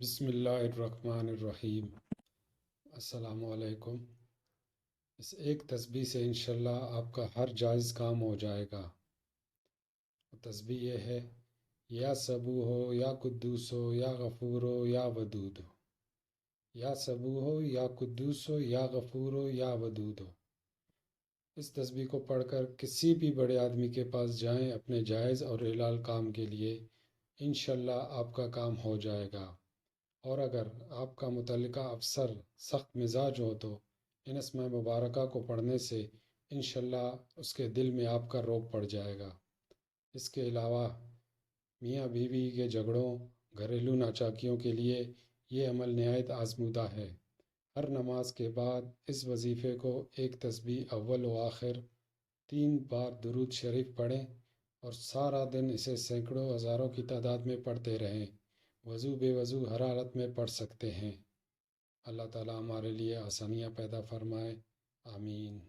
بسم اللہ الرحمن الرحیم۔ السلام علیکم۔ اس ایک تسبیح سے انشاءاللہ آپ کا ہر جائز کام ہو جائے گا۔ تسبیح یہ ہے: یا صبو ہو یا قدوس ہو یا غفور ہو یا ودود ہو، یا صبو ہو یا قدوس ہو یا غفور ہو یا ودود ہو۔ اس تسبیح کو پڑھ کر کسی بھی بڑے آدمی کے پاس جائیں اپنے جائز اور حلال کام کے لیے، انشاءاللہ آپ کا کام ہو جائے گا۔ اور اگر آپ کا متعلقہ افسر سخت مزاج ہو تو ان اسماء مبارکہ کو پڑھنے سے انشاءاللہ اس کے دل میں آپ کا رعب پڑ جائے گا۔ اس کے علاوہ میاں بیوی کے جھگڑوں، گھریلو ناچاکیوں کے لیے یہ عمل نہایت آزمودہ ہے۔ ہر نماز کے بعد اس وظیفے کو ایک تسبیح اول و آخر 3 بار درود شریف پڑھیں اور سارا دن اسے سینکڑوں ہزاروں کی تعداد میں پڑھتے رہیں۔ وضو بے وضو ہر حالت میں پڑھ سکتے ہیں۔ اللہ تعالیٰ ہمارے لیے آسانیاں پیدا فرمائے، آمین۔